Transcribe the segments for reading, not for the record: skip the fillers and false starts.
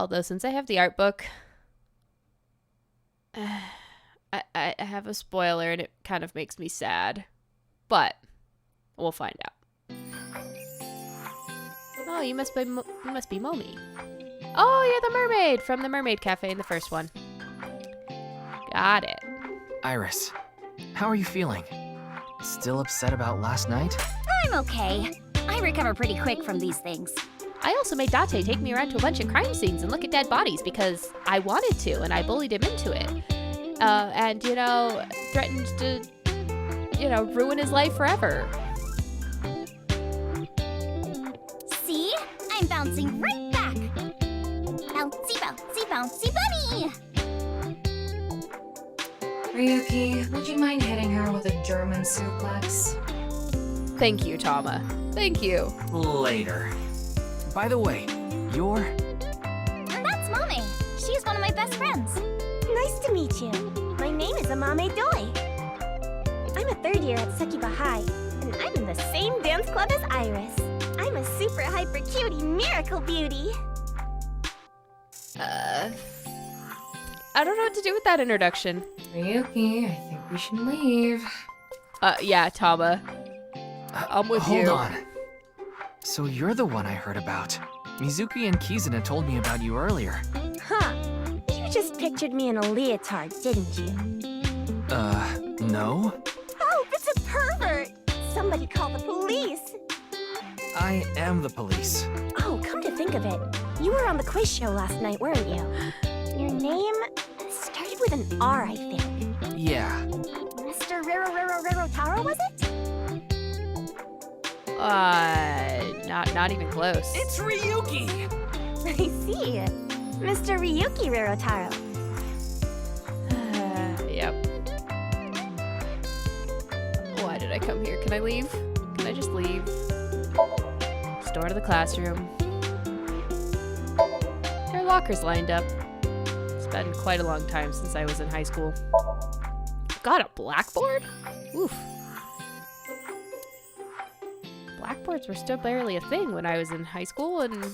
Although since I have the art book, I have a spoiler and it kind of makes me sad. But we'll find out. Oh, you must be Momi. Oh, you're the mermaid from the Mermaid Cafe in the first one. Got it. Iris, how are you feeling? Still upset about last night? I'm okay. I recover pretty quick from these things. I also made Date take me around to a bunch of crime scenes and look at dead bodies because I wanted to and I bullied him into it. And, threatened to, ruin his life forever. See? I'm bouncing right back. Bouncy, bouncy, bouncy bunny! Ryuki, would you mind hitting her with a German suplex? Thank you, Tama. Thank you. Later. By the way, you're... That's Mame. She's one of my best friends. Nice to meet you. My name is Amame Doi. I'm a third year at Sekiba High, and I'm in the same dance club as Iris. I'm a super hyper cutie miracle beauty. I don't know what to do with that introduction. Ryuki, I think we should leave. Yeah, Tama. I'm with you. Hold on. So you're the one I heard about. Mizuki and Kizuna told me about you earlier. Huh. You just pictured me in a leotard, didn't you? No? Oh, it's a pervert! Somebody call the police! I am the police. Oh, come to think of it, you were on the quiz show last night, weren't you? Your name started with an R, I think. Yeah. Mr. Rero Taro, was it? Not even close. It's Ryuki! I see. Mr. Ryuki Rerotaro. Yep. Why did I come here? Can I leave? Can I just leave? Door to the classroom. There are lockers lined up. It's been quite a long time since I was in high school. Got a blackboard? Oof. Blackboards were still barely a thing when I was in high school, and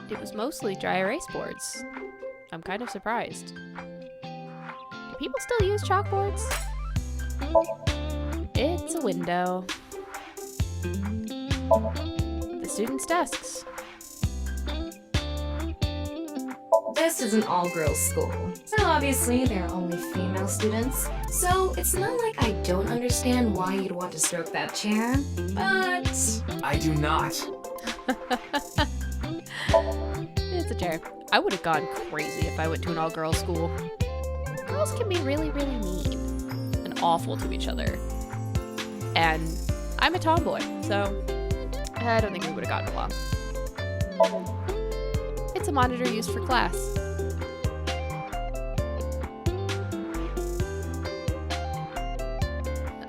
it was mostly dry erase boards. I'm kind of surprised. Do people still use chalkboards? It's a window. The students' desks. This is an all-girls school, so obviously there are only female students. So it's not like I don't understand why you'd want to stroke that chair, but... I do not. It's a chair. I would have gone crazy if I went to an all-girls school. Girls can be really, really mean and awful to each other. And I'm a tomboy, so I don't think we would have gotten along. It's a monitor used for class.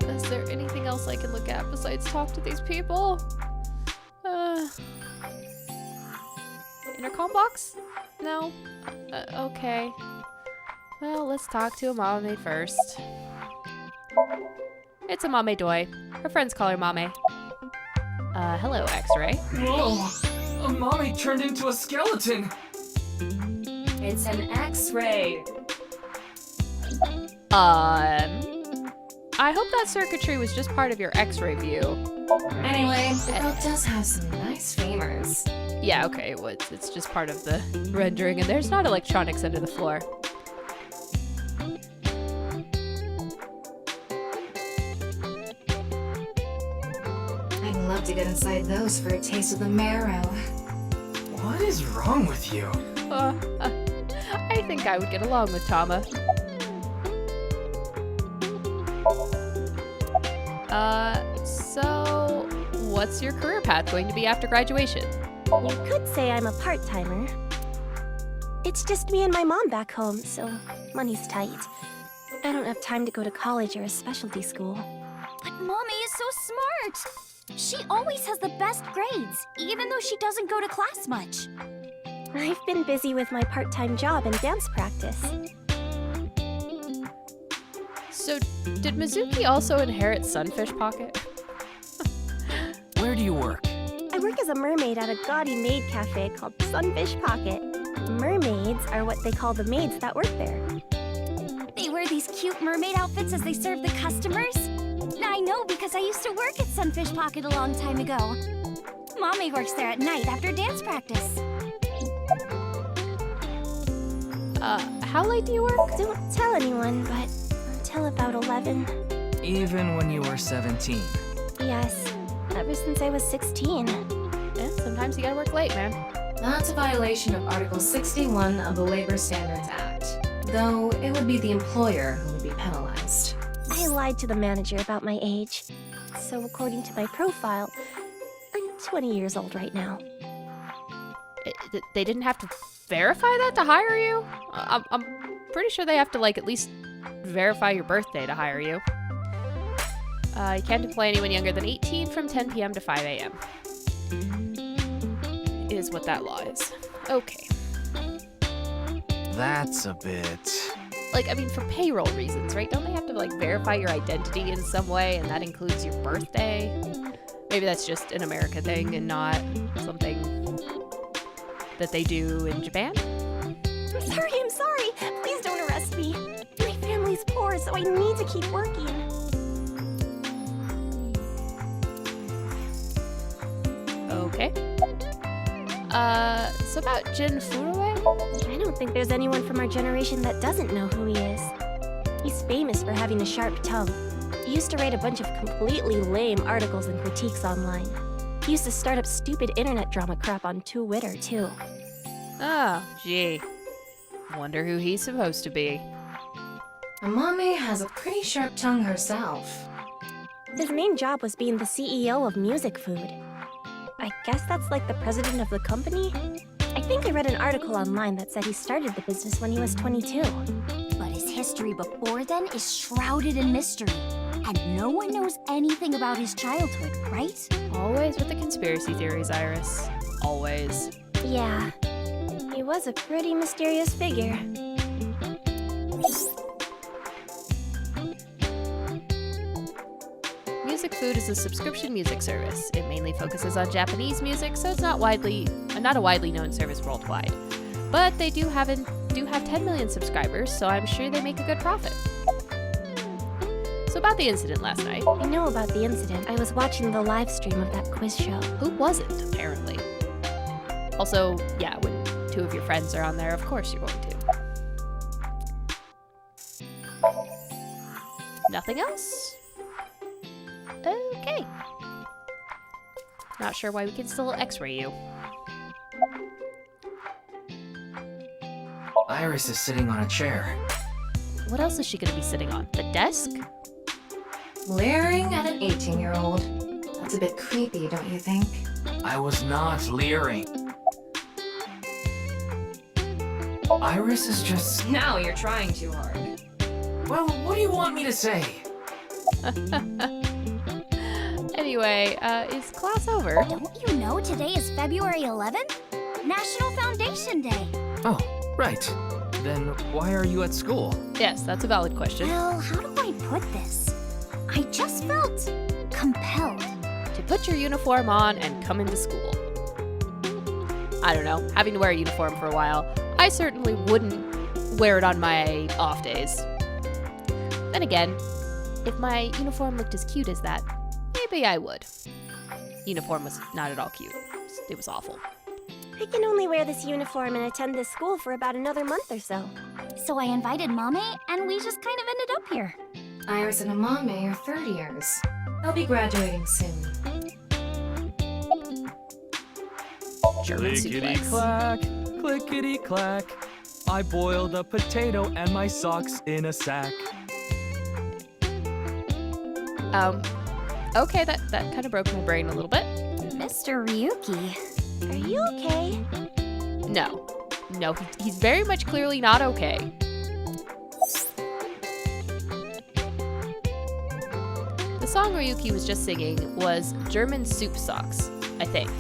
Is there anything else I can look at besides talk to these people? Intercom box? No? Okay. Well, let's talk to Amame first. It's Amame Doi. Her friends call her Mame. Hello, X-Ray. Whoa! A mommy turned into a skeleton! It's an X-ray. I hope that circuitry was just part of your X-ray view. Anyway, the girl does have some nice femurs. Yeah, okay, well, it's just part of the rendering, and there's not electronics under the floor. I'd love to get inside those for a taste of the marrow. What is wrong with you? I think I would get along with Tama. So what's your career path going to be after graduation? You could say I'm a part-timer. It's just me and my mom back home, so money's tight. I don't have time to go to college or a specialty school. But Mommy is so smart! She always has the best grades, even though she doesn't go to class much. I've been busy with my part-time job and dance practice. So, did Mizuki also inherit Sunfish Pocket? Where do you work? I work as a mermaid at a gaudy maid cafe called Sunfish Pocket. Mermaids are what they call the maids that work there. They wear these cute mermaid outfits as they serve the customers? I know because I used to work at Sunfish Pocket a long time ago. Mommy works there at night after dance practice. How late do you work? Don't tell anyone, but until about 11. Even when you were 17. Yes, ever since I was 16. Yeah, sometimes you gotta work late, man. That's a violation of Article 61 of the Labor Standards Act, though it would be the employer who would be penalized. I lied to the manager about my age. So according to my profile, I'm 20 years old right now. They didn't have to verify that to hire you? I'm pretty sure they have to, like, at least verify your birthday to hire you. You can't employ anyone younger than 18 from 10 p.m. to 5 a.m. Is what that law is. Okay. That's a bit... Like, I mean, for payroll reasons, right? Don't they have to, like, verify your identity in some way, and that includes your birthday? Maybe that's just an America thing and not something that they do in Japan? I'm sorry. Please don't arrest me. My family's poor, so I need to keep working. Okay. So about Jin Furue? I don't think there's anyone from our generation that doesn't know who he is. He's famous for having a sharp tongue. He used to write a bunch of completely lame articles and critiques online. He used to start up stupid internet drama crap on Twitter, too. Oh, gee. Wonder who he's supposed to be. Amame has a pretty sharp tongue herself. His main job was being the CEO of Music Food. I guess that's like the president of the company? I think I read an article online that said he started the business when he was 22. But his history before then is shrouded in mystery. And no one knows anything about his childhood, right? Always with the conspiracy theories, Iris. Always. Yeah, he was a pretty mysterious figure. Music Food is a subscription music service. It mainly focuses on Japanese music, so it's not a widely known service worldwide. But they do have 10 million subscribers, so I'm sure they make a good profit. So about the incident last night. I know about the incident. I was watching the live stream of that quiz show. Who wasn't, apparently? Also, yeah, when two of your friends are on there, of course you're going to. Nothing else? Okay. Not sure why we can still x-ray you. Iris is sitting on a chair. What else is she gonna be sitting on? The desk? Leering at an 18-year-old. That's a bit creepy, don't you think? I was not leering. Iris is just... Now you're trying too hard. Well, what do you want me to say? Anyway, is class over? Don't you know today is February 11th? National Foundation Day. Oh, right. Then why are you at school? Yes, that's a valid question. Well, how do I put this? I just felt compelled. To put your uniform on and come into school. I don't know, having to wear a uniform for a while, I certainly wouldn't wear it on my off days. Then again, if my uniform looked as cute as that, maybe I would. Uniform was not at all cute. It was awful. I can only wear this uniform and attend this school for about another month or so. So I invited Mame, and we just kind of ended up here. Iris and Amame are third years. They'll be graduating soon. German Clickety suplex. clack, clickety clack. I boiled a potato and my socks in a sack. Okay, that kind of broke my brain a little bit. Mr. Ryuki. Are you okay? No, he's very much clearly not okay. The song Ryuki was just singing was German Soup Socks, I think.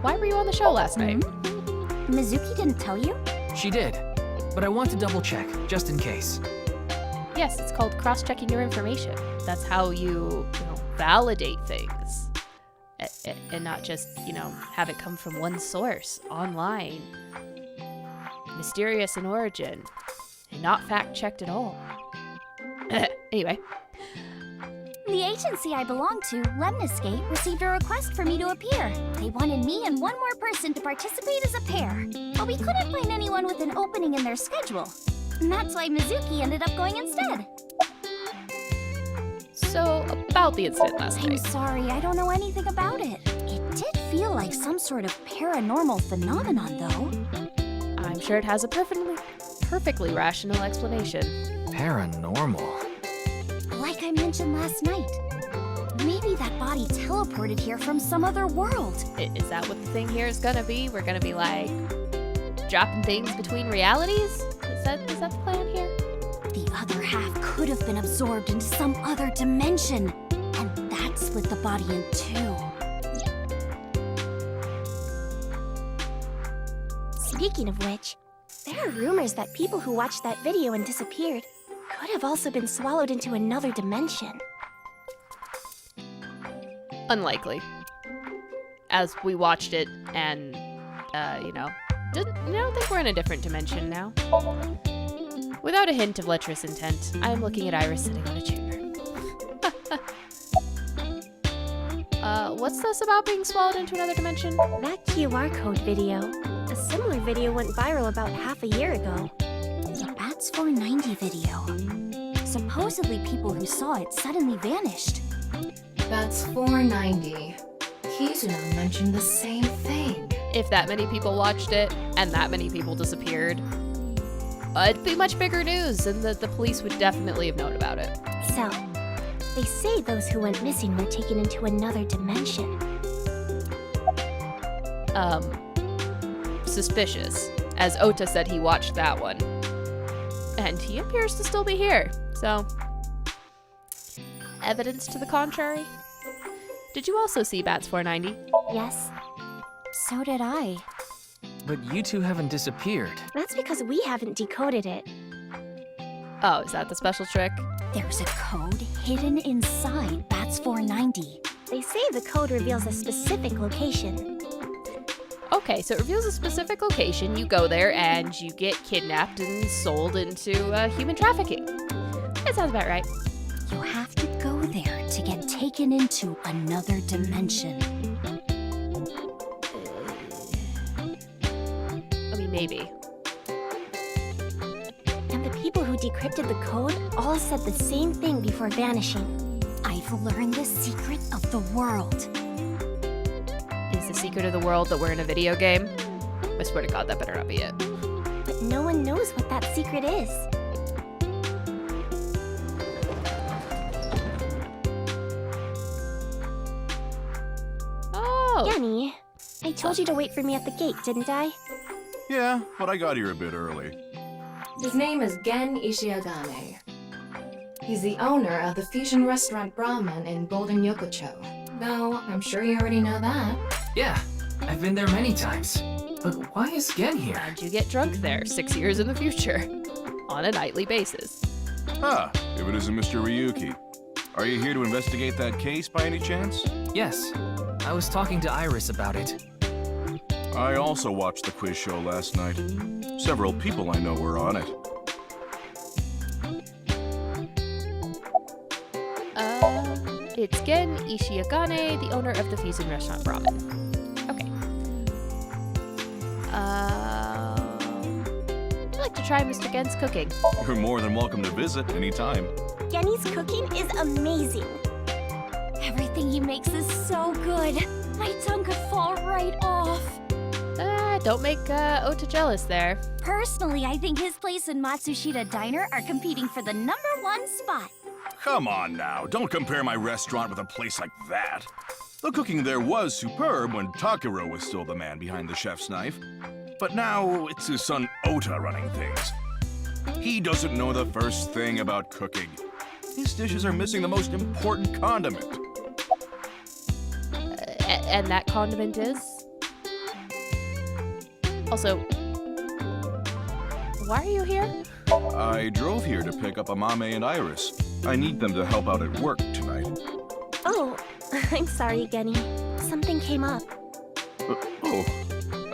Why were you on the show last night? Mizuki didn't tell you? She did, but I want to double check, just in case. Yes, it's called cross-checking your information. That's how you validate things. and not just, have it come from one source, online. Mysterious in origin, and not fact-checked at all. Anyway. The agency I belong to, Lemniscape, received a request for me to appear. They wanted me and one more person to participate as a pair, but we couldn't find anyone with an opening in their schedule. And that's why Mizuki ended up going instead. So, about the incident last I'm night. sorry, I don't know anything about it. It did feel like some sort of paranormal phenomenon, though. I'm sure it has a perfectly rational explanation. Paranormal. Like I mentioned last night, maybe that body teleported here from some other world. Is that what the thing here is gonna be? We're gonna be like dropping things between realities? Is that the plan here? The other half could have been absorbed into some other dimension, and that split the body in two. Speaking of which, there are rumors that people who watched that video and disappeared could have also been swallowed into another dimension. Unlikely. As we watched it and, I don't think we're in a different dimension now. Without a hint of lecherous intent, I am looking at Iris sitting on a chair. What's this about being swallowed into another dimension? That QR code video. A similar video went viral about half a year ago. The Bats490 video. Supposedly people who saw it suddenly vanished. Bats490. Kizuna mentioned the same thing. If that many people watched it, and that many people disappeared, it'd be much bigger news, and the police would definitely have known about it. So, they say those who went missing were taken into another dimension. Suspicious, as Ota said he watched that one. And he appears to still be here, so... Evidence to the contrary? Did you also see Bats490? Yes, So did I. But you two haven't disappeared. that's because we haven't decoded it. Oh, is that the special trick? There's a code hidden inside Bats490. They say the code reveals a specific location. Okay, so it reveals a specific location, you go there, and you get kidnapped and sold into human trafficking. That sounds about right. You have to go there to get taken into another dimension. I mean, maybe. And the people who decrypted the code all said the same thing before vanishing. I've learned the secret of the world. Is the secret of the world that we're in a video game? I swear to God, that better not be it. But no one knows what that secret is. Oh! Yenny, I told you to wait for me at the gate, didn't I? Yeah, but I got here a bit early. His name is Gen Ishiagane. He's the owner of the fusion restaurant Brahman in Golden Yokocho. Though, I'm sure you already know that. Yeah, I've been there many times. But why is Gen here? And you get drunk there 6 years in the future. On a nightly basis. Ah, if it isn't Mr. Ryuki. Are you here to investigate that case by any chance? Yes, I was talking to Iris about it. I also watched the quiz show last night. Several people I know were on it. It's Gen Ishiagane, the owner of the fusion restaurant Brahman. Okay. I'd like to try Mr. Gen's cooking. You're more than welcome to visit anytime. Yenny's cooking is amazing. Everything he makes is so good. My tongue could fall right off. Don't make Ota jealous there. Personally, I think his place and Matsushita Diner are competing for the #1 spot. Come on now, don't compare my restaurant with a place like that. The cooking there was superb when Takiro was still the man behind the chef's knife. But now it's his son Ota running things. He doesn't know the first thing about cooking. His dishes are missing the most important condiment. And that condiment is? Also, why are you here? I drove here to pick up Amame and Iris. I need them to help out at work tonight. Oh, I'm sorry, Genny. Something came up. Oh,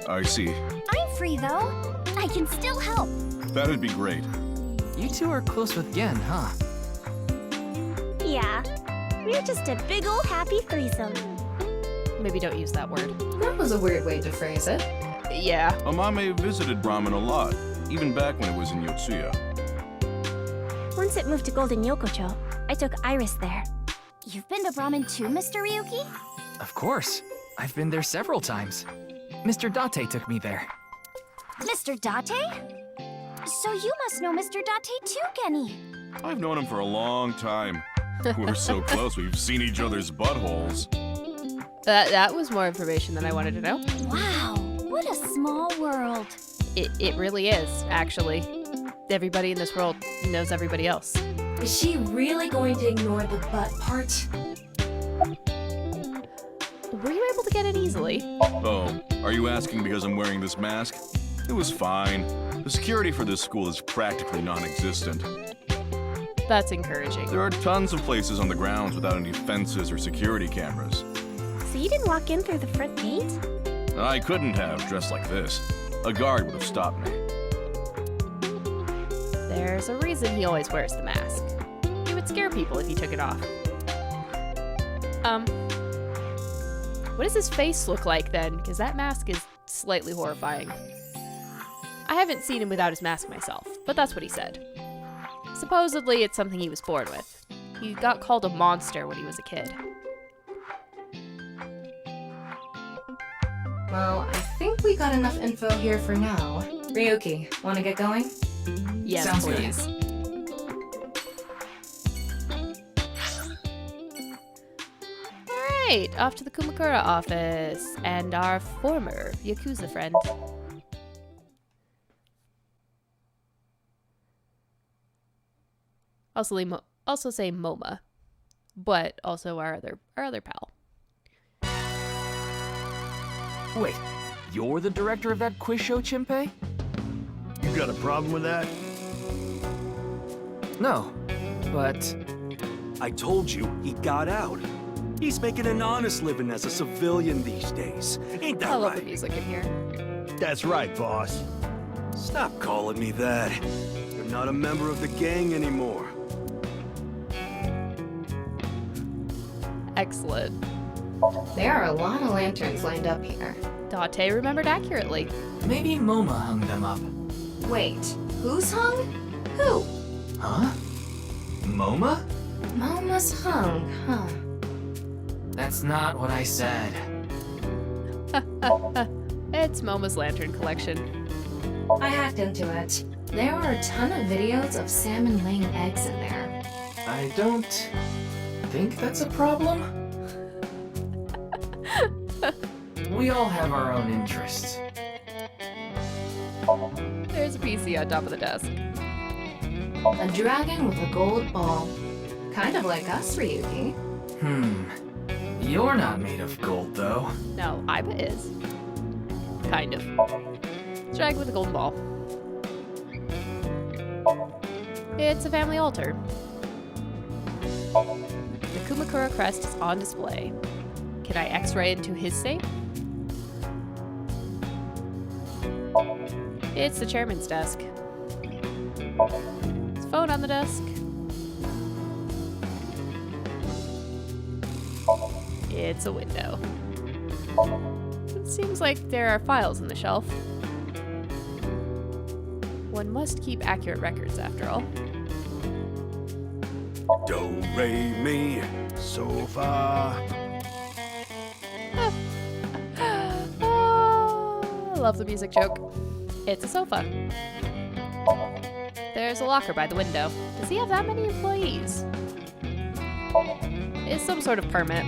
I see. I'm free, though. I can still help. That'd be great. You two are close with Gen, huh? Yeah, we're just a big ol' happy threesome. Maybe don't use that word. That was a weird way to phrase it. Yeah. Amame visited Brahmin a lot, even back when it was in Yotsuya. Once it moved to Golden Yokocho, I took Iris there. You've been to Brahmin too, Mr. Ryuki? Of course. I've been there several times. Mr. Date took me there. Mr. Date? So you must know Mr. Date too, Genny. I've known him for a long time. We're so close, we've seen each other's buttholes. That was more information than I wanted to know. Wow, what a small world. It really is, actually. Everybody in this world knows everybody else. Is she really going to ignore the butt part? Were you able to get it easily? Oh, are you asking because I'm wearing this mask? It was fine. The security for this school is practically non-existent. That's encouraging. There are tons of places on the grounds without any fences or security cameras. So you didn't walk in through the front gate? I couldn't have dressed like this. A guard would have stopped me. There's a reason he always wears the mask. It would scare people if he took it off. What does his face look like then? Because that mask is slightly horrifying. I haven't seen him without his mask myself, but that's what he said. Supposedly, it's something he was born with. He got called a monster when he was a kid. Well, I think we got enough info here for now. Ryuki, wanna get going? Yes, Sounds good. please. Alright, off to the Kumakura office and our former Yakuza friend. Also say MoMA, but also our other pal. Wait, you're the director of that quiz show, Chimpei? You got a problem with that? No, but I told you he got out. He's making an honest living as a civilian these days. Ain't that I love the right? music in here. That's right, boss. Stop calling me that. You're not a member of the gang anymore. Excellent. There are a lot of lanterns lined up here. Date remembered accurately. maybe MoMA hung them up. Wait, who's hung? Who? Huh? MoMA? Moma's hung, huh? That's not what I said. It's MoMA's lantern collection. I hacked into it. There are a ton of videos of salmon laying eggs in there. I don't think that's a problem. We all have our own interests. There's a PC on top of the desk. A dragon with a gold ball. Kind of like us, Ryuki. You're not made of gold, though. No, Iba is. Kind of. Dragon with a golden ball. It's a family altar. The Kumakura crest is on display. Can I X-ray into his safe? It's the chairman's desk. His phone on the desk. It's a window. It seems like there are files in the shelf. One must keep accurate records, after all. Do, re, mi, so fa. Oh, I love the music joke. It's a sofa. There's a locker by the window. Does he have that many employees? It's some sort of permit.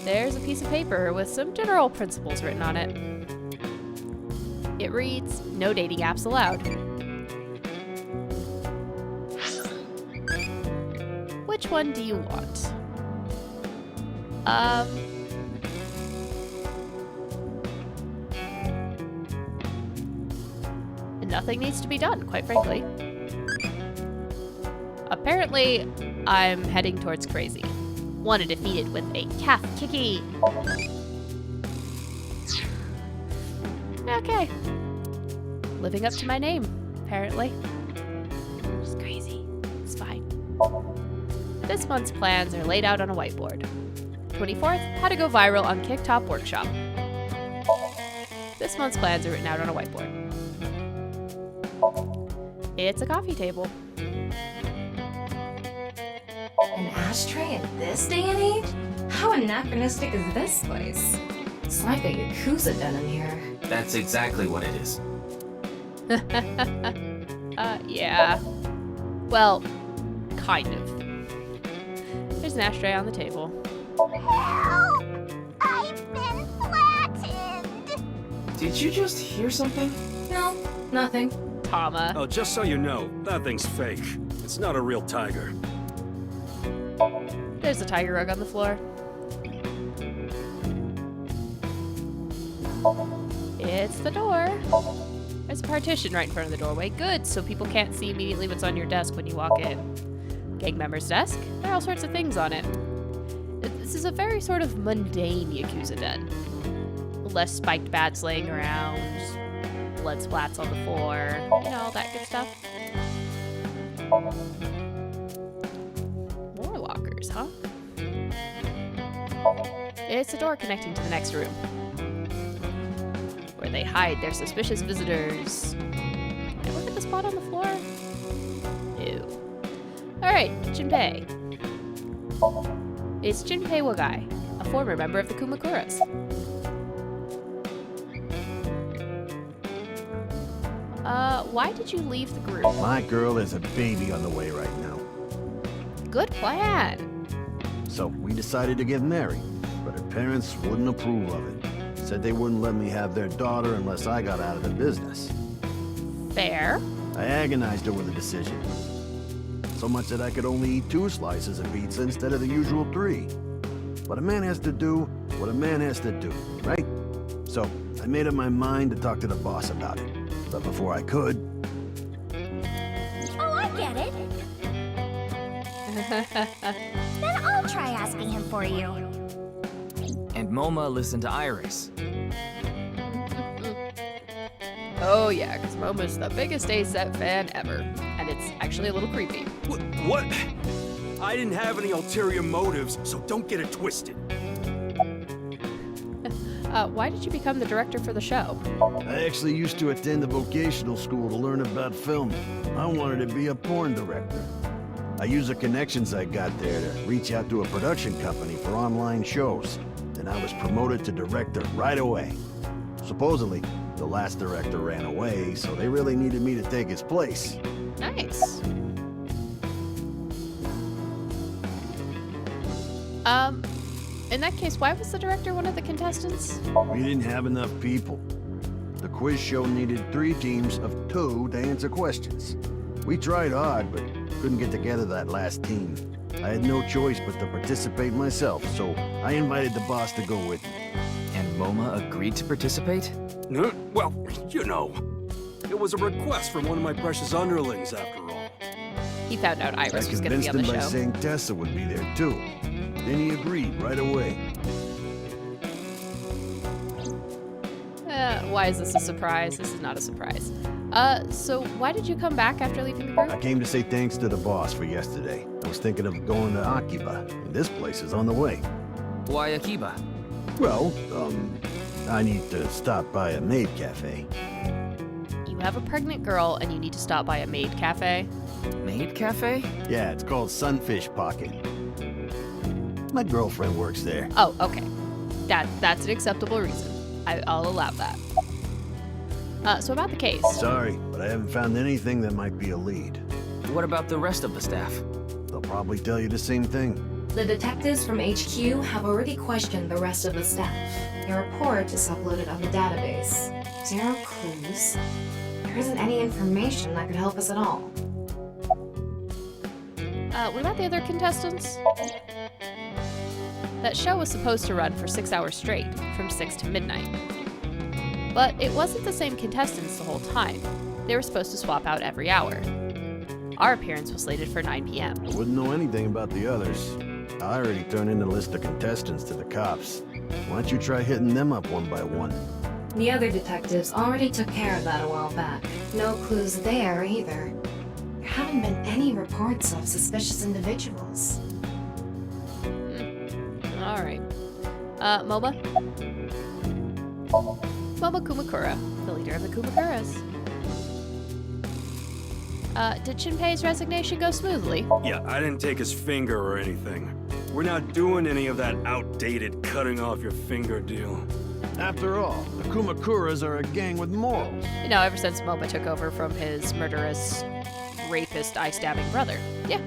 There's a piece of paper with some general principles written on it. It reads, "No dating apps allowed." Which one do you want? Nothing needs to be done, quite frankly. Apparently, I'm heading towards crazy. One are defeated with a calf kicky. Okay. Living up to my name, apparently. It's crazy. It's fine. This month's plans are laid out on a whiteboard. 24th, how to go viral on Kick-Top Workshop. This month's plans are written out on a whiteboard. It's a coffee table. An ashtray in this day and age? How anachronistic is this place? It's like a Yakuza den in here. That's exactly what it is. Yeah. Well, kind of. There's an ashtray on the table. Help! I've been flattened! Did you just hear something? No, nothing. Tama. Oh, just so you know, that thing's fake. It's not a real tiger. There's a tiger rug on the floor. It's the door. There's a partition right in front of the doorway. Good, so people can't see immediately what's on your desk when you walk in. Gang member's desk. There are all sorts of things on it. This is a very sort of mundane Yakuza den. Less spiked bats laying around, blood splats on the floor, you know, all that good stuff. More lockers, huh? It's a door connecting to the next room, where they hide their suspicious visitors. Can I look at the spot on the floor? Ew. Alright, Junpei. It's Junpei Wagai, a former member of the Kumakuras. Why did you leave the group? My girl is a baby on the way right now. Good plan. So we decided to get married, but her parents wouldn't approve of it. Said they wouldn't let me have their daughter unless I got out of the business. Fair. I agonized over the decision. So much that I could only eat 2 slices of pizza instead of the usual 3. But a man has to do what a man has to do, right? So I made up my mind to talk to the boss about it. But before I could... Oh, I get it. Then I'll try asking him for you. And Moma listened to Iris. Oh yeah, because Momo's the biggest ASET fan ever. And it's actually a little creepy. What? I didn't have any ulterior motives, so don't get it twisted. Why did you become the director for the show? I actually used to attend a vocational school to learn about film. I wanted to be a porn director. I used the connections I got there to reach out to a production company for online shows. And I was promoted to director right away. Supposedly, the last director ran away, so they really needed me to take his place. Nice. In that case, why was the director one of the contestants? We didn't have enough people. The quiz show needed 3 teams of 2 to answer questions. We tried hard, but couldn't get together that last team. I had no choice but to participate myself, so I invited the boss to go with me. And Moma agreed to participate? Well, you know, it was a request from one of my precious underlings, after all. He found out I Iris was going to be convinced on him the by show. saying Tessa would be there too. Then he agreed right away. Why is this a surprise? This is not a surprise. So why did you come back after leaving the group? I came to say thanks to the boss for yesterday. I was thinking of going to Akiba, and this place is on the way. Why Akiba? Well, I need to stop by a maid cafe. You have a pregnant girl and you need to stop by a maid cafe? Maid cafe? Yeah, it's called Sunfish Pocket. My girlfriend works there. Oh, okay. That's an acceptable reason. I'll allow that. So about the case. Sorry, but I haven't found anything that might be a lead. What about the rest of the staff? They'll probably tell you the same thing. The detectives from HQ have already questioned the rest of the staff. Your report is uploaded on the database. 0 clues. There isn't any information that could help us at all. What about the other contestants? That show was supposed to run for 6 hours straight, from 6 to midnight. But it wasn't the same contestants the whole time. They were supposed to swap out every hour. Our appearance was slated for 9 p.m. I wouldn't know anything about the others. I already turned in a list of contestants to the cops. Why don't you try hitting them up one by one? The other detectives already took care of that a while back. No clues there either. There haven't been any reports of suspicious individuals. Alright. Momo? Momo Kumakura, the leader of the Kumakuras. Did Shinpei's resignation go smoothly? Yeah, I didn't take his finger or anything. We're not doing any of that outdated cutting off your finger deal. After all, the Kumakuras are a gang with morals. You know, ever since Momo took over from his murderous, rapist, eye-stabbing brother. Yeah.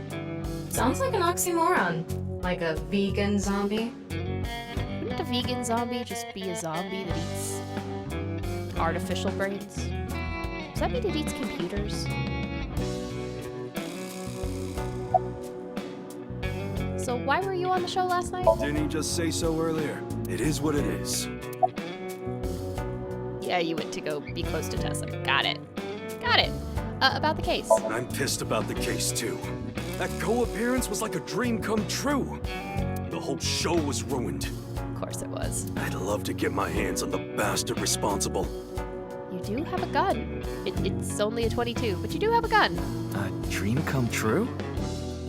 Sounds like an oxymoron. Like a vegan zombie. Wouldn't a vegan zombie just be a zombie that eats artificial brains? Does that mean it eats computers? So why were you on the show last night? Didn't he just say so earlier? It is what it is. Yeah, you went to go be close to Tessa. Got it. Got it. About the case. I'm pissed about the case, too. That co-appearance was like a dream come true. The whole show was ruined. Of course it was. I'd love to get my hands on the bastard responsible. You do have a gun. It's only a 22, but you do have a gun. A dream come true?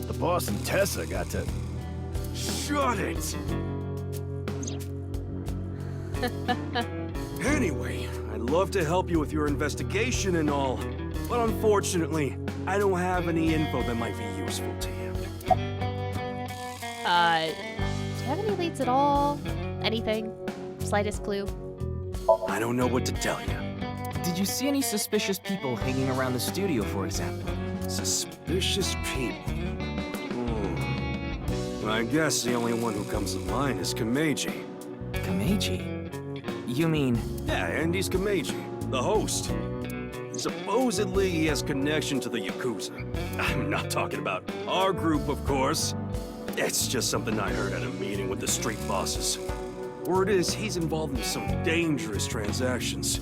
The boss and Tessa got to... Shut it! Anyway, I'd love to help you with your investigation and all, but unfortunately, I don't have any info that might be useful to you. Do you have any leads at all? Anything? Slightest clue? I don't know what to tell you. Did you see any suspicious people hanging around the studio, for example? Suspicious people? I guess the only one who comes to mind is Kameji. Kameji? You mean... Yeah, Andy's Kameji, the host. Supposedly he has connection to the Yakuza. I'm not talking about our group, of course. It's just something I heard at a meeting with the street bosses. Word is he's involved in some dangerous transactions.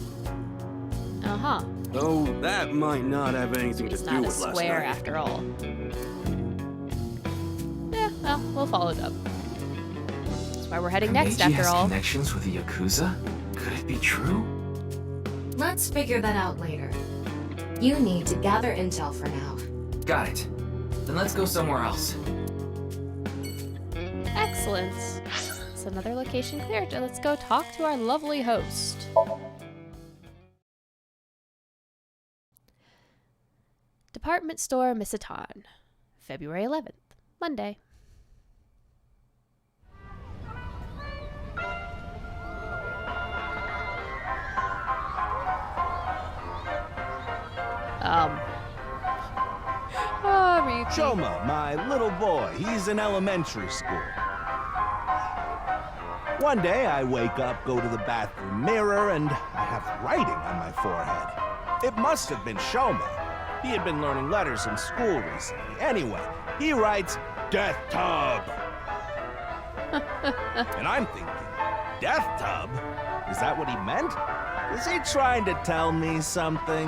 Uh-huh. Though that might not have anything to He's do not a with last square night. after all. Yeah, well, we'll follow it up. That's why we're heading next, Kameji after has all. connections with the Yakuza? Could it be true? Let's figure that out later. You need to gather intel for now. Got it. Then let's go somewhere else. Excellent. It's another location cleared. Let's go talk to our lovely host. Department store Misetan, February 11th, Monday. Shoma, my little boy, he's in elementary school. One day I wake up, go to the bathroom mirror, and I have writing on my forehead. It must have been Shoma. He had been learning letters in school recently. Anyway, he writes, Death Tub. And I'm thinking, Death Tub? Is that what he meant? Is he trying to tell me something?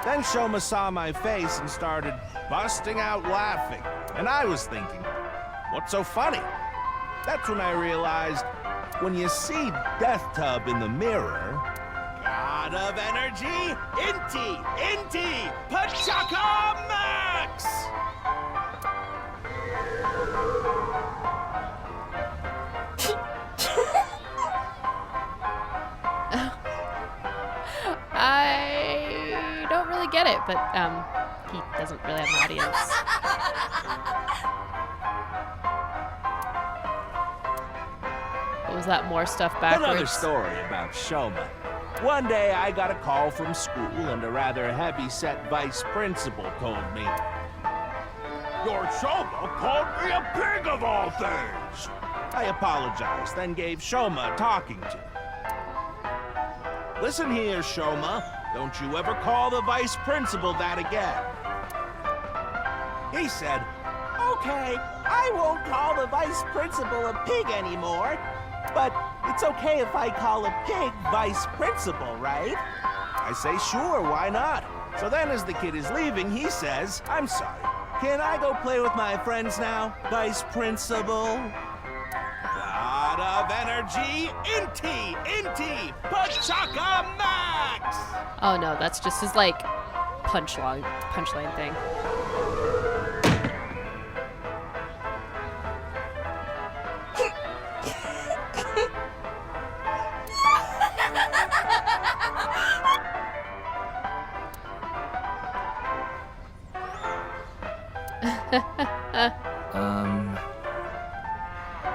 Then Shoma saw my face and started busting out laughing. And I was thinking, what's so funny? That's when I realized, when you see Death Tub in the mirror, God of energy, Inti, Pachaka Max! I don't really get it, but he doesn't really have an audience. What was that? More stuff backwards? Another story about Shoma. One day I got a call from school and a rather heavy-set vice principal told me, Your Shoma called me a pig of all things! I apologized, then gave Shoma a talking to. Listen here, Shoma. Don't you ever call the vice principal that again. He said, Okay, I won't call the vice principal a pig anymore, but it's okay if I call a pig vice principal, right? I say, sure, why not? So then as the kid is leaving, he says, I'm sorry, Can I go play with my friends now, Vice Principal? Lot of energy, Inti, Pachaka Max! Oh no, that's just his like punchline thing.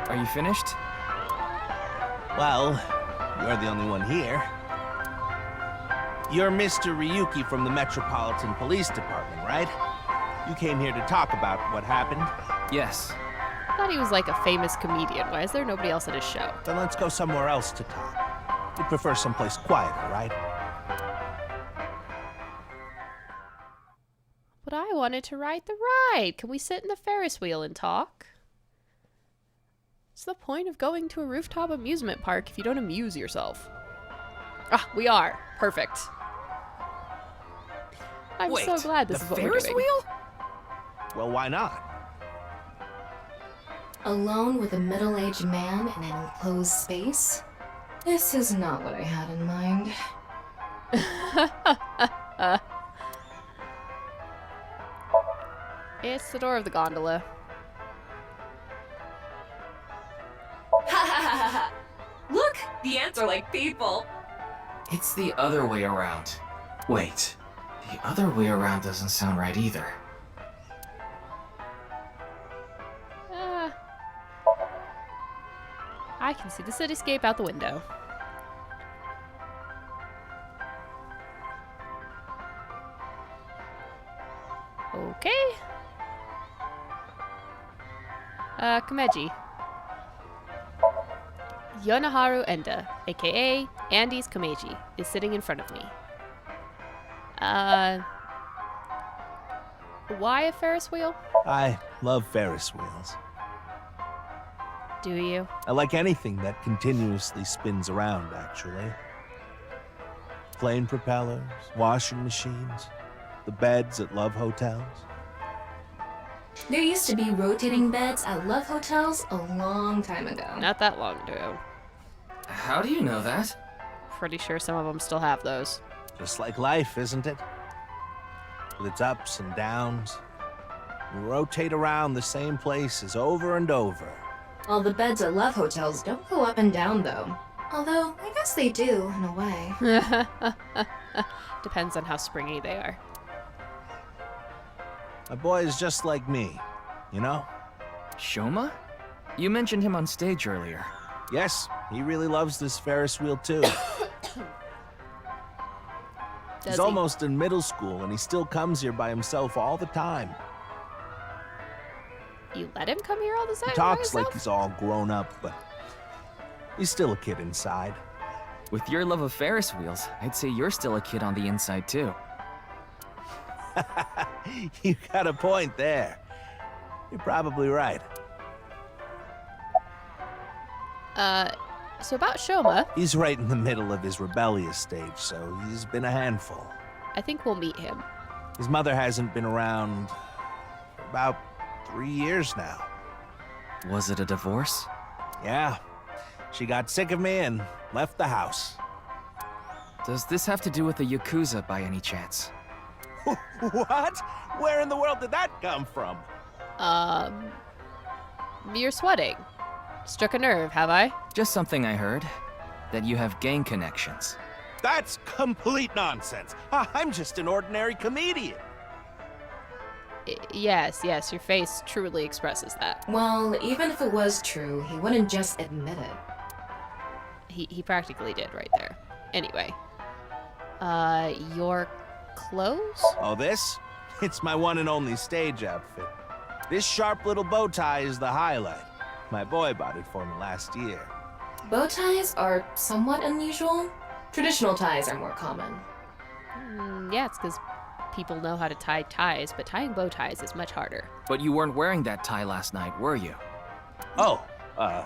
Are you finished? Well, you're the only one here. You're Mr. Ryuki from the Metropolitan Police Department, right? You came here to talk about what happened? Yes. I thought he was like a famous comedian. Why is there nobody else at his show? Then let's go somewhere else to talk. You'd prefer someplace quieter, right? But I wanted to ride the ride. Can we sit in the Ferris wheel and talk? What's the point of going to a rooftop amusement park if you don't amuse yourself? Ah, we are. Perfect. I'm Wait, so glad this the is what Ferris we're doing. wheel? Well, why not? Alone with a middle-aged man in an enclosed space? This is not what I had in mind. It's the door of the gondola. Look, the ants are like people. It's the other way around. Wait, the other way around doesn't sound right either. I can see the cityscape out the window. Okay. Komeji. Yonaharu Enda, aka Andy's Komeji, is sitting in front of me. Why a Ferris wheel? I love Ferris wheels. Do you? I like anything that continuously spins around, actually. Plane propellers, washing machines, the beds at love hotels. There used to be rotating beds at love hotels a long time ago. Not that long ago. How do you know that? Pretty sure some of them still have those. Just like life, isn't it? With its ups and downs. You rotate around the same places over and over. All the beds at love hotels don't go up and down, though. Although, I guess they do, in a way. Depends on how springy they are. My boy is just like me, you know? Shoma? You mentioned him on stage earlier. Yes, he really loves this Ferris wheel too. He's almost in middle school and he still comes here by himself all the time. You let him come here all the time? He talks like he's all grown up, but he's still a kid inside. With your love of Ferris wheels, I'd say you're still a kid on the inside too. You got a point there. You're probably right. So about Shoma, He's right in the middle of his rebellious stage, so he's been a handful. I think we'll meet him. His mother hasn't been around for about 3 years now. Was it a divorce? Yeah. She got sick of me and left the house. Does this have to do with the Yakuza by any chance? What? Where in the world did that come from? You're sweating. Struck a nerve, have I? Just something I heard. That you have gang connections. That's complete nonsense. I'm just an ordinary comedian. Yes, your face truly expresses that. Well, even if it was true, he wouldn't just admit it. He practically did right there. Anyway. Your clothes? Oh, this? It's my one and only stage outfit. This sharp little bow tie is the highlight. My boy bought it for me last year. Bow ties are somewhat unusual. Traditional ties are more common. Yeah, it's because people know how to tie ties, but tying bow ties is much harder. But you weren't wearing that tie last night, were you? Oh, I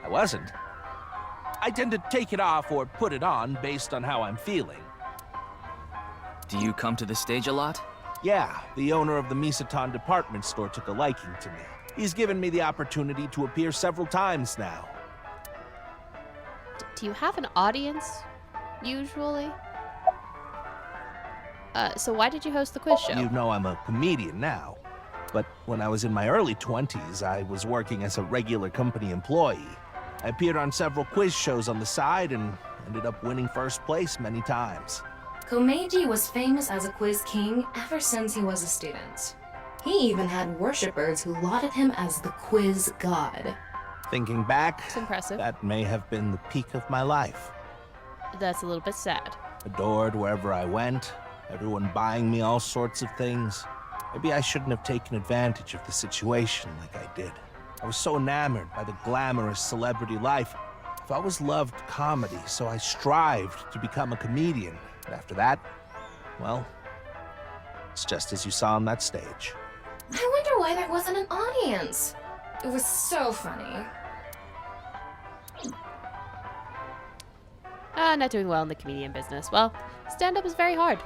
wasn't. I tend to take it off or put it on based on how I'm feeling. Do you come to the stage a lot? Yeah, the owner of the Misetan department store took a liking to me. He's given me the opportunity to appear several times now. Do you have an audience, usually? So why did you host the quiz show? You know I'm a comedian now. But when I was in my early 20s, I was working as a regular company employee. I appeared on several quiz shows on the side and ended up winning first place many times. Komeiji was famous as a quiz king ever since he was a student. He even had worshippers who lauded him as the quiz god. Thinking back, It's impressive. that may have been the peak of my life. That's a little bit sad. Adored wherever I went, everyone buying me all sorts of things. Maybe I shouldn't have taken advantage of the situation like I did. I was so enamored by the glamorous celebrity life. I've always loved comedy, so I strived to become a comedian. And after that, well, it's just as you saw on that stage. I wonder why there wasn't an audience. It was so funny. Not doing well in the comedian business. Well, stand-up is very hard.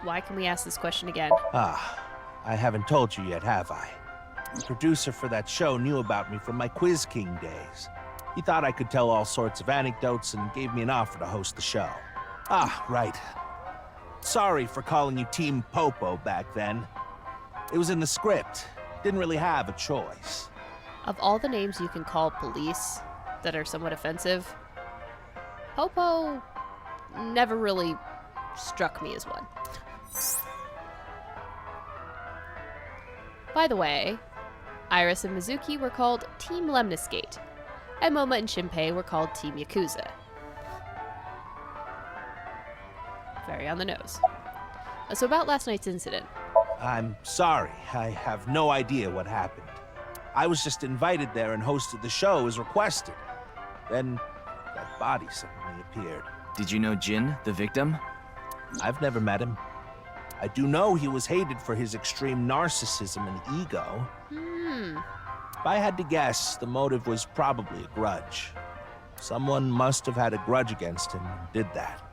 Why can we ask this question again? I haven't told you yet, have I? The producer for that show knew about me from my Quiz King days. He thought I could tell all sorts of anecdotes and gave me an offer to host the show. Right. Sorry for calling you Team Popo back then. It was in the script. Didn't really have a choice. Of all the names you can call police that are somewhat offensive, Popo never really struck me as one. By the way, Iris and Mizuki were called Team Lemniscate, and Moma and Shinpei were called Team Yakuza. Very on the nose. So about last night's incident. I'm sorry. I have no idea what happened. I was just invited there and hosted the show as requested. Then that body suddenly appeared. Did you know Jin, the victim? I've never met him. I do know he was hated for his extreme narcissism and ego. If I had to guess, the motive was probably a grudge. Someone must have had a grudge against him and did that.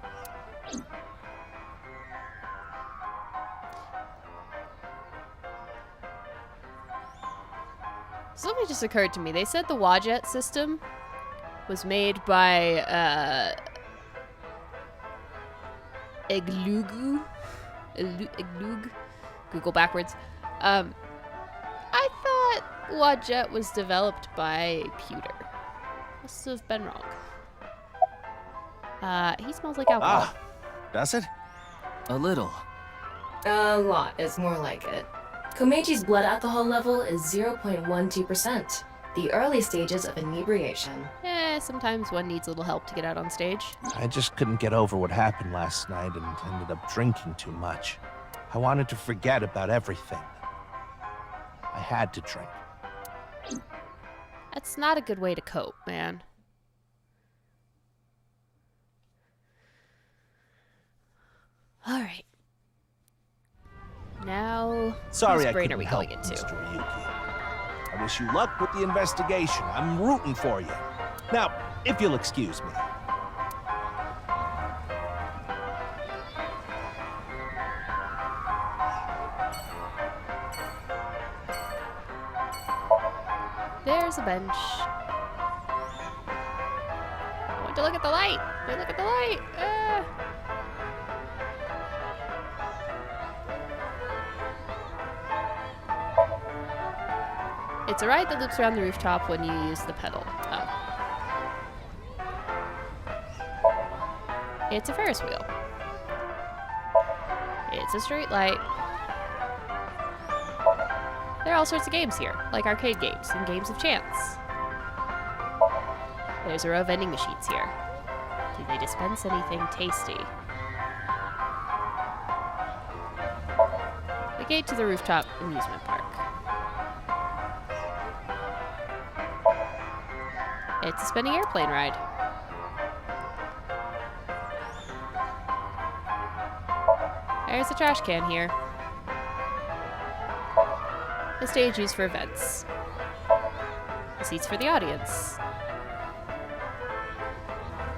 Something just occurred to me. They said the Wajet system was made by Eglug. Google backwards. I thought Wajet was developed by Pewter. Must have been wrong. He smells like alcohol. Does it? A little. A lot is more like it. Komeiji's blood alcohol level is 0.12%, the early stages of inebriation. Sometimes one needs a little help to get out on stage. I just couldn't get over what happened last night and ended up drinking too much. I wanted to forget about everything. I had to drink. That's not a good way to cope, man. Alright. Now, Sorry whose I brain couldn't are we help, going into? Mr. Ryuki. I wish you luck with the investigation. I'm rooting for you. Now, if you'll excuse me. There's a bench. I want to look at the light. Don't look at the light. It's a ride that loops around the rooftop when you use the pedal. Oh. It's a Ferris wheel. It's a street light. There are all sorts of games here, like arcade games and games of chance. There's a row of vending machines here. Do they dispense anything tasty? The gate to the rooftop amusement park. It's a spinning airplane ride. There's a trash can here. The stage used for events. The seats for the audience.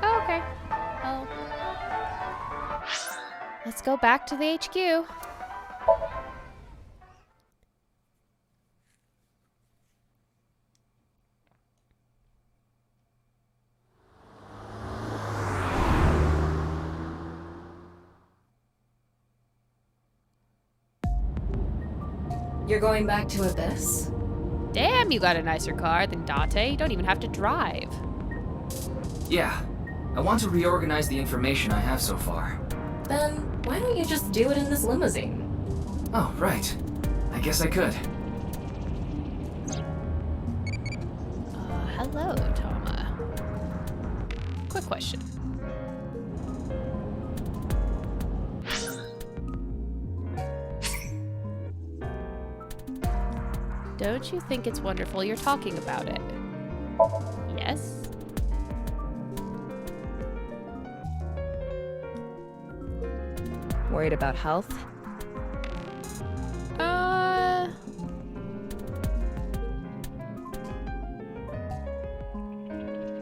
Oh, okay. Oh. Let's go back to the HQ. You're going back to Abyss? Damn, you got a nicer car than Date. You don't even have to drive. Yeah. I want to reorganize the information I have so far. Then why don't you just do it in this limousine? Oh, right. I guess I could. Hello, Tama. Quick question. Don't you think it's wonderful you're talking about it? Yes? Worried about health?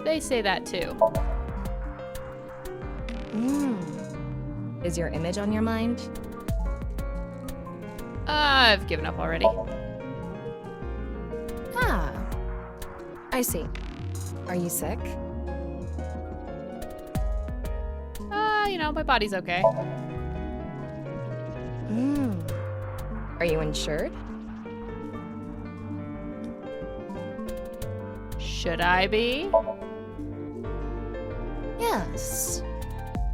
They say that too. Is your image on your mind? I've given up already. Ah. I see. Are you sick? You know, my body's okay. Are you insured? Should I be? Yes.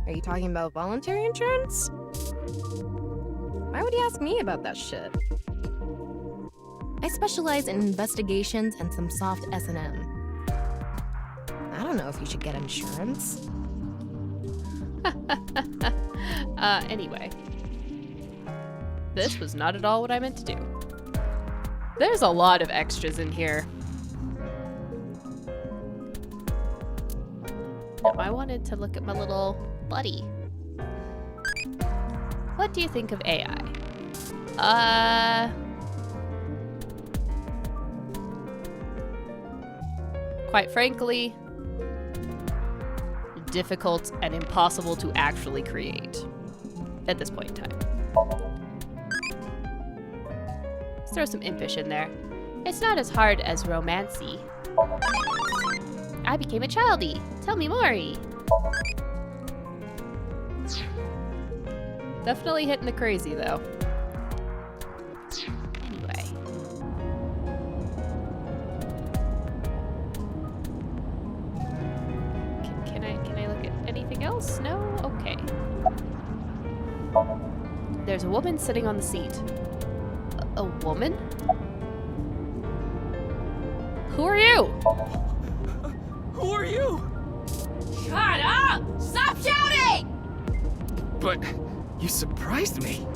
Are you talking about voluntary insurance? Why would you ask me about that shit? I specialize in investigations and some soft S&M. I don't know if you should get insurance. Anyway. This was not at all what I meant to do. There's a lot of extras in here. Now, I wanted to look at my little buddy. What do you think of AI? Quite frankly, difficult and impossible to actually create at this point in time. Let's throw some impish in there. It's not as hard as romancy. I became a childie. Tell me more. Definitely hitting the crazy though. Anyway. Can I look at anything else? No? Okay. There's a woman sitting on the seat. A woman? Who are you? Who are you? Shut up! Stop shouting! But you surprised me.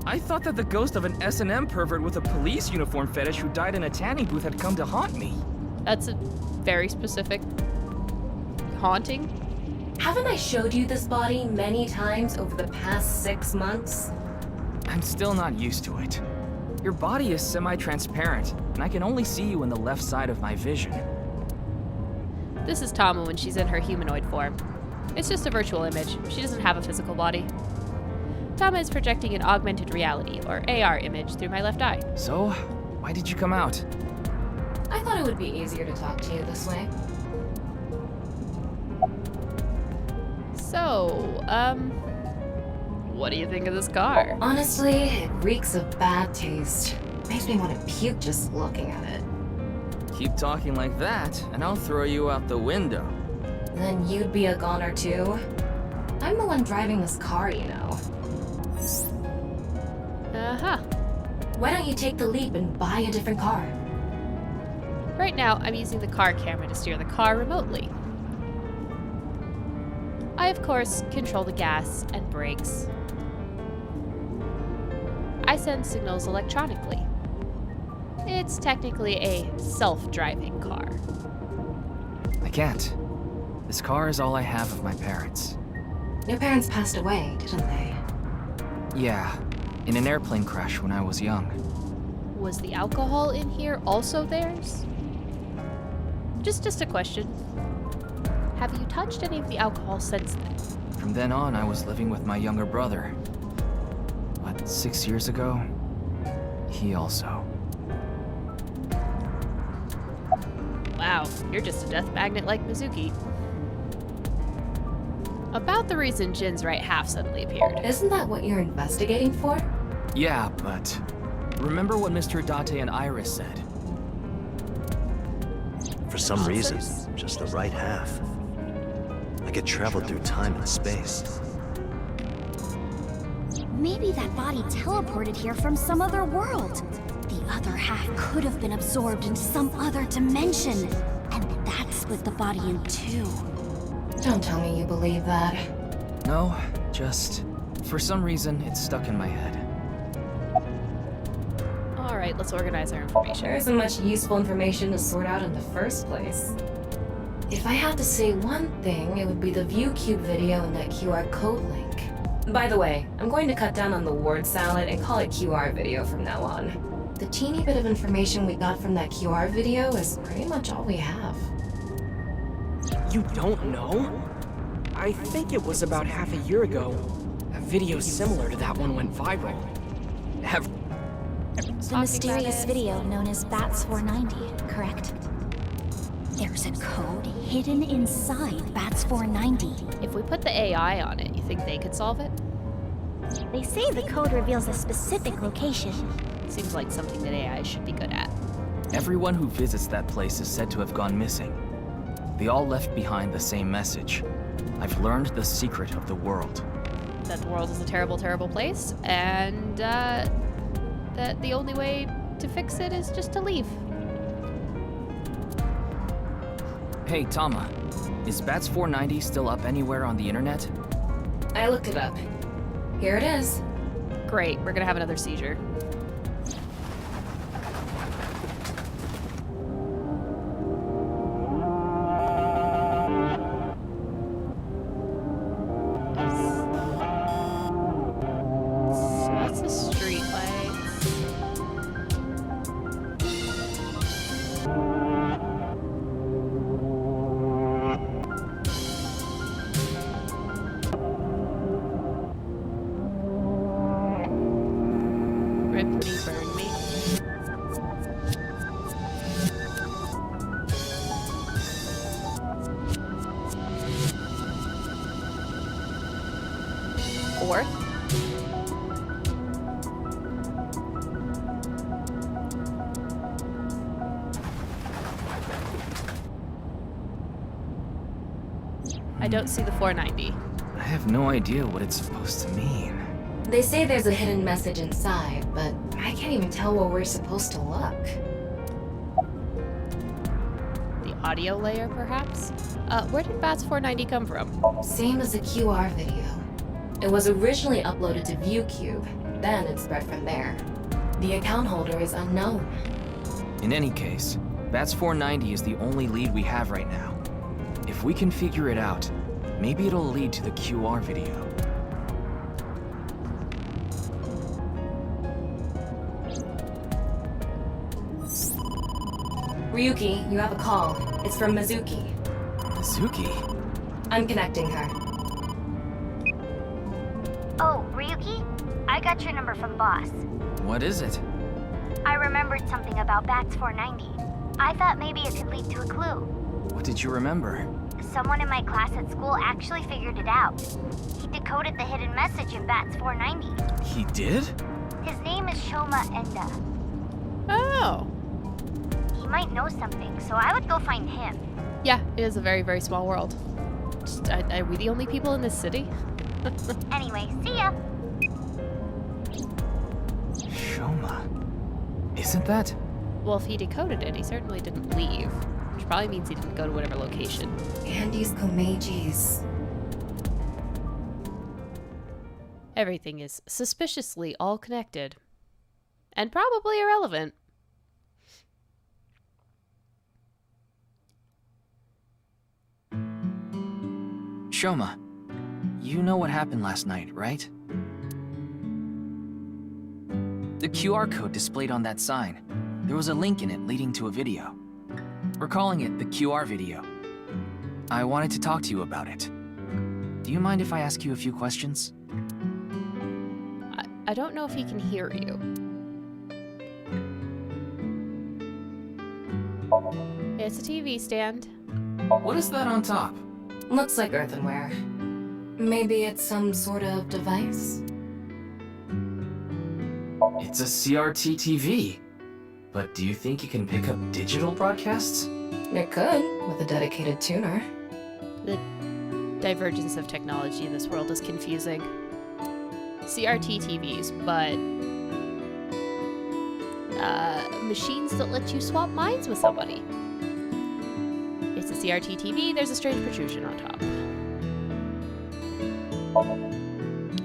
I thought that the ghost of an S&M pervert with a police uniform fetish who died in a tanning booth had come to haunt me. That's a very specific haunting. Haven't I showed you this body many times over the past 6 months? I'm still not used to it. Your body is semi-transparent, and I can only see you in the left side of my vision. This is Tama when she's in her humanoid form. It's just a virtual image. She doesn't have a physical body. Tama is projecting an augmented reality, or AR image, through my left eye. So, why did you come out? I thought it would be easier to talk to you this way. So, what do you think of this car? Honestly, it reeks of bad taste. Makes me want to puke just looking at it. Keep talking like that, and I'll throw you out the window. Then you'd be a goner too. I'm the one driving this car, you know. Uh-huh. Why don't you take the leap and buy a different car? Right now, I'm using the car camera to steer the car remotely. I, of course, control the gas and brakes. I send signals electronically. It's technically a self-driving car. I can't. This car is all I have of my parents. Your parents passed away, didn't they? Yeah, in an airplane crash when I was young. Was the alcohol in here also theirs? Just a question. Have you touched any of the alcohol since then? From then on, I was living with my younger brother. but 6 years ago, he also. Wow, you're just a death magnet like Mizuki. About the reason Jin's right half suddenly appeared. Isn't that what you're investigating for? Yeah, but remember what Mr. Date and Iris said? For some reason, just the right half. I could travel through time and space. Maybe that body teleported here from some other world. The other half could have been absorbed into some other dimension. And that split the body in two. Don't tell me you believe that. No, just for some reason it's stuck in my head. Alright, let's organize our information. There isn't much useful information to sort out in the first place. If I had to say one thing, it would be the ViewCube video and that QR code link. By the way, I'm going to cut down on the word salad and call it QR video from now on. The teeny bit of information we got from that QR video is pretty much all we have. You don't know? I think it was about half a year ago. A video similar to that one went viral. The mysterious video known as Bats490, correct? There's a code hidden inside Bats490. If we put the AI on it, you think they could solve it? They say the code reveals a specific location. Seems like something that AI should be good at. Everyone who visits that place is said to have gone missing. They all left behind the same message. I've learned the secret of the world. That the world is a terrible, terrible place, and that the only way to fix it is just to leave. Hey, Tama. Is Bats490 still up anywhere on the internet? I looked it up. Here it is. Great, we're gonna have another seizure. So that's the street lights. Rip me, burn me. Fourth. I don't see the 490. I have no idea what it's supposed to mean. They say there's a hidden message inside, but I can't even tell where we're supposed to look. The audio layer, perhaps? Where did Bats490 come from? Same as the QR video. It was originally uploaded to ViewCube, then it spread from there. The account holder is unknown. In any case, Bats490 is the only lead we have right now. If we can figure it out, maybe it'll lead to the QR video. Ryuki, you have a call. It's from Mizuki. Mizuki? I'm connecting her. Oh, Ryuki? I got your number from boss. What is it? I remembered something about Bats490. I thought maybe it could lead to a clue. What did you remember? Someone in my class at school actually figured it out. He decoded the hidden message in Bats490. He did? His name is Shoma Enda. Oh. He might know something, so I would go find him. Yeah, it is a very, very small world. Just, are we the only people in this city? Anyway, see ya! Shoma. Isn't that? Well, if he decoded it, he certainly didn't leave. Which probably means he didn't go to whatever location. Andy's Komeiji's. Everything is suspiciously all connected. And probably irrelevant. Shoma, you know what happened last night, right? The QR code displayed on that sign. There was a link in it leading to a video. We're calling it the QR video. I wanted to talk to you about it. Do you mind if I ask you a few questions? I don't know if he can hear you. It's a TV stand. What is that on top? Looks like earthenware. Maybe it's some sort of device? It's a CRT TV. But do you think you can pick up digital broadcasts? It could, with a dedicated tuner. The divergence of technology in this world is confusing. CRT TVs, but machines that let you swap minds with somebody. It's a CRT TV, there's a strange protrusion on top.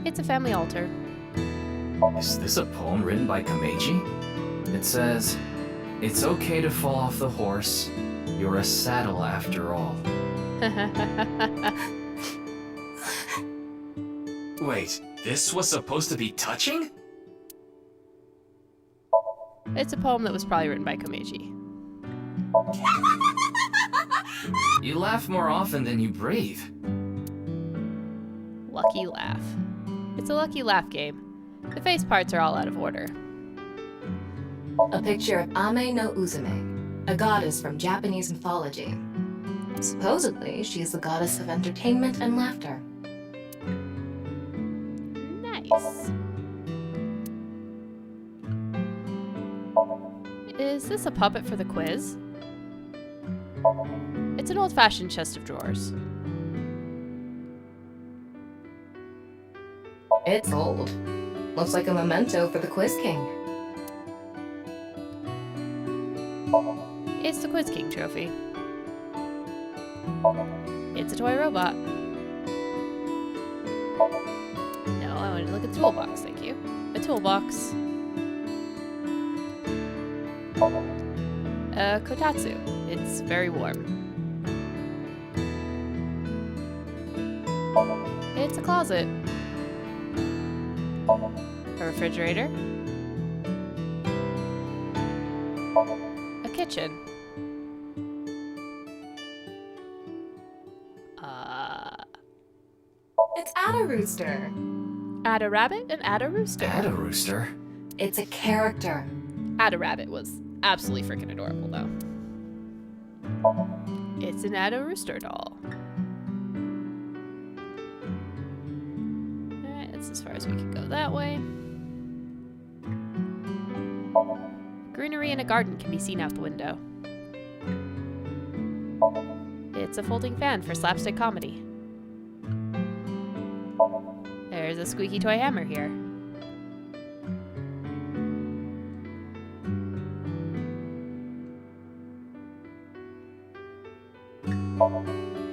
It's a family altar. Is this a poem written by Kameji? It says, "It's okay to fall off the horse. You're a saddle after all." Wait, this was supposed to be touching? It's a poem that was probably written by Komeiji. You laugh more often than you breathe. Lucky laugh. It's a lucky laugh game. The face parts are all out of order. A picture of Ame no Uzume, a goddess from Japanese mythology. Supposedly, she is the goddess of entertainment and laughter. Nice. Is this a puppet for the quiz? It's an old-fashioned chest of drawers. It's old. Looks like a memento for the Quiz King. It's the Quiz King trophy. It's a toy robot. No, I wanted to look at the toolbox, thank you. A toolbox. Kotatsu. It's very warm. It's a closet. A refrigerator. A kitchen. It's Ada Rooster. Ada Rabbit and Ada Rooster. Ada Rooster? It's a character. Ada Rabbit was absolutely freaking adorable, though. It's an Ada Rooster doll. Alright, that's as far as we can go that way. Greenery in a garden can be seen out the window. It's a folding fan for slapstick comedy. There's a squeaky toy hammer here.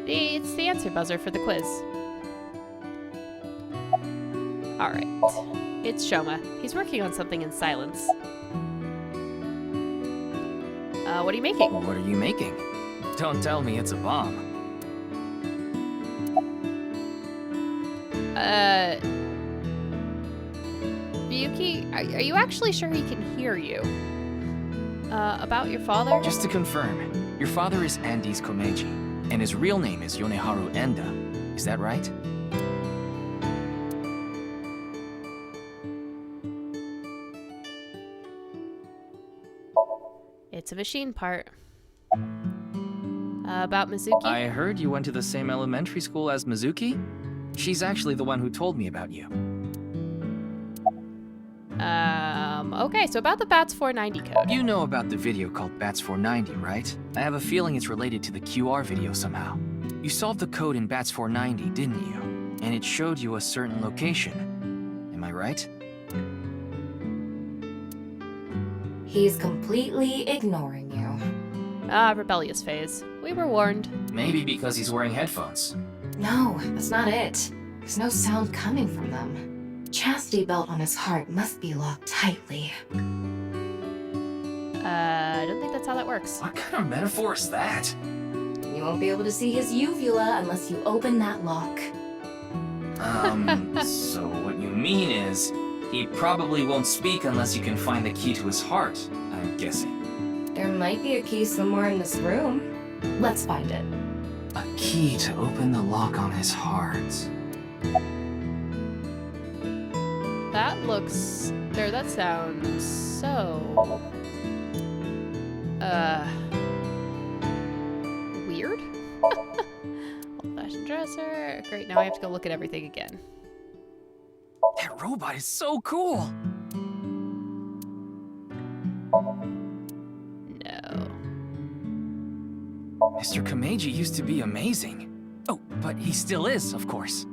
It's the answer buzzer for the quiz. Alright. It's Shoma. He's working on something in silence. What are you making? What are you making? Don't tell me it's a bomb. Miyuki, are you actually sure he can hear you? About your father? Just to confirm, your father is Andes Komeiji, and his real name is Yoneharu Enda. Is that right? It's a machine part. About Mizuki? I heard you went to the same elementary school as Mizuki? She's actually the one who told me about you. Okay, so about the Bats490 code. You know about the video called Bats490, right? I have a feeling it's related to the QR video somehow. You solved the code in Bats490, didn't you? And it showed you a certain location. Am I right? He's completely ignoring you. Rebellious phase. We were warned. Maybe because he's wearing headphones. No, that's not it. There's no sound coming from them. Chastity belt on his heart must be locked tightly. I don't think that's how that works. What kind of metaphor is that? You won't be able to see his uvula unless you open that lock. So what you mean is, he probably won't speak unless you can find the key to his heart, I'm guessing. There might be a key somewhere in this room. Let's find it. A key to open the lock on his heart. That looks... that sounds so... weird? Old-fashioned dresser. Great, now I have to go look at everything again. That robot is so cool! No. Mr. Kumeji used to be amazing. Oh, but he still is, of course.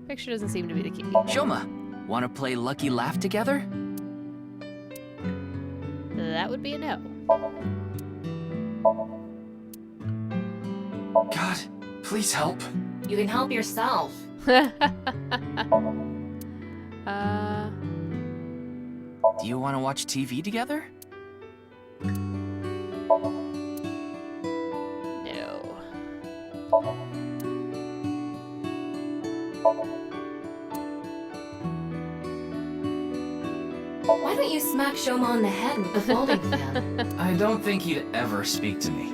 Picture doesn't seem to be the key. Shoma, wanna play Lucky Laugh together? That would be a no. God, please help. You can help yourself. Do you wanna watch TV together? No. Why don't you smack Shoma on the head with the folding fan? I don't think he'd ever speak to me.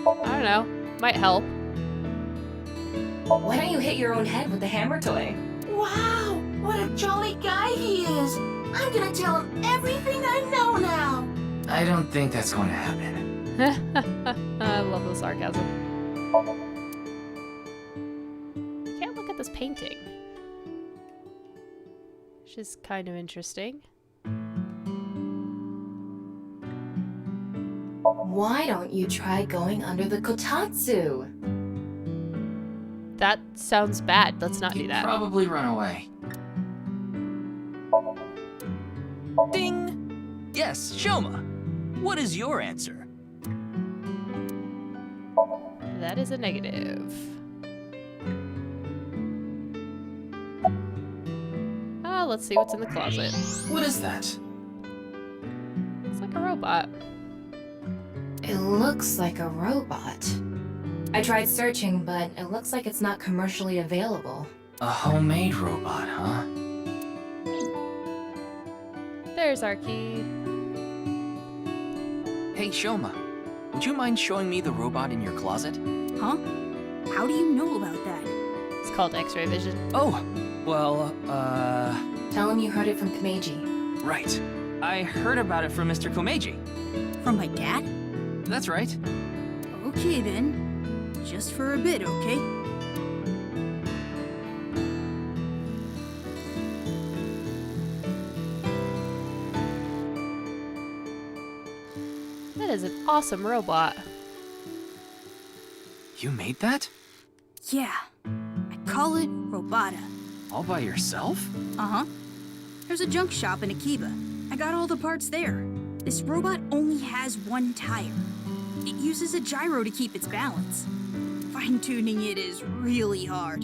I don't know. Might help. Why don't you hit your own head with the hammer toy? Wow, what a jolly guy he is. I'm gonna tell him everything I know now. I don't think that's going to happen. I love the sarcasm. Can't look at this painting. Which is kind of interesting. Why don't you try going under the kotatsu? That sounds bad. Let's not do He'd that. probably run away. Ding! Yes, Shoma. What is your answer? That is a negative. Let's see what's in the closet. What is that? It's like a robot. It looks like a robot. I tried searching, but it looks like it's not commercially available. A homemade robot, huh? There's our key. Hey, Shoma. Would you mind showing me the robot in your closet? Huh? How do you know about that? It's called X-ray vision. Oh, well, Tell him you heard it from Kumeji. right. I heard about it from Mr. Kumeji. From my dad? That's right. Okay then. Just for a bit, okay? That is an awesome robot. You made that? Yeah. I call it Robata. All by yourself? Uh-huh. There's a junk shop in Akiba. I got all the parts there. This robot only has one tire. It uses a gyro to keep its balance. Fine-tuning it is really hard.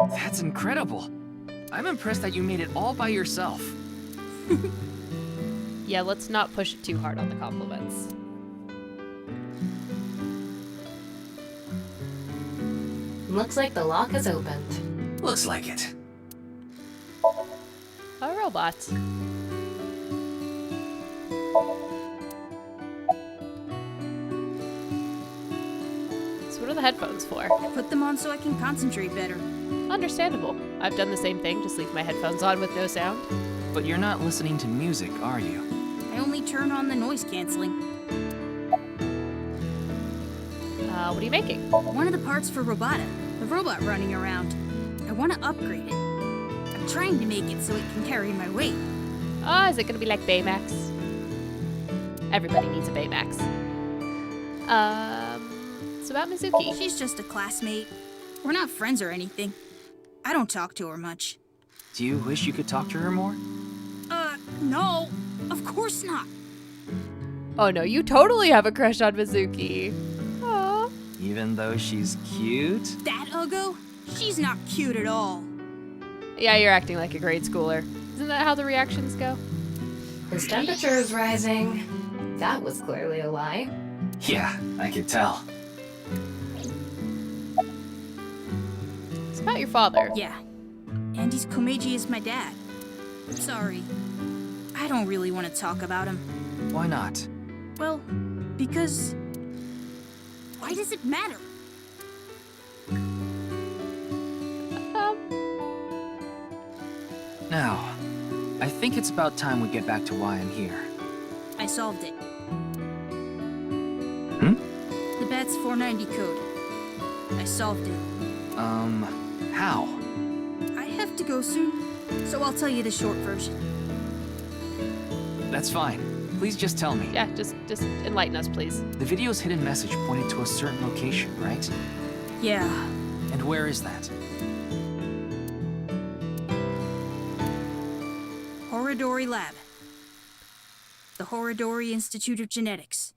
That's incredible. I'm impressed that you made it all by yourself. Yeah, let's not push it too hard on the compliments. Looks like the lock is opened. Looks like it. A robot. So what are the headphones for? I put them on so I can concentrate better. Understandable. I've done the same thing, just leave my headphones on with no sound. But you're not listening to music, are you? I only turn on the noise canceling. What are you making? One of the parts for Robata, the robot running around. I want to upgrade it. I'm trying to make it so it can carry my weight. Oh, is it gonna be like Baymax? Everybody needs a Baymax. It's about Mizuki. She's just a classmate. We're not friends or anything. I don't talk to her much. Do you wish you could talk to her more? No. Of course not. Oh no, you totally have a crush on Mizuki. Aww. Even though she's cute? That Uggo? She's not cute at all. Yeah, you're acting like a grade schooler. Isn't that how the reactions go? His temperature is rising. That was clearly a lie. Yeah, I could tell. It's about your father. Yeah. Andy's Komeiji is my dad. Sorry. I don't really want to talk about him. Why not? Well, because... Why does it matter? Now, I think it's about time we get back to why I'm here. I solved it. Hmm? The Bats490 code. I solved it. How? I have to go soon, so I'll tell you the short version. That's fine. Please just tell me. Yeah, just enlighten us, please. The video's hidden message pointed to a certain location, right? Yeah. And where is that? Horodori Lab. The Horodori Institute of Genetics.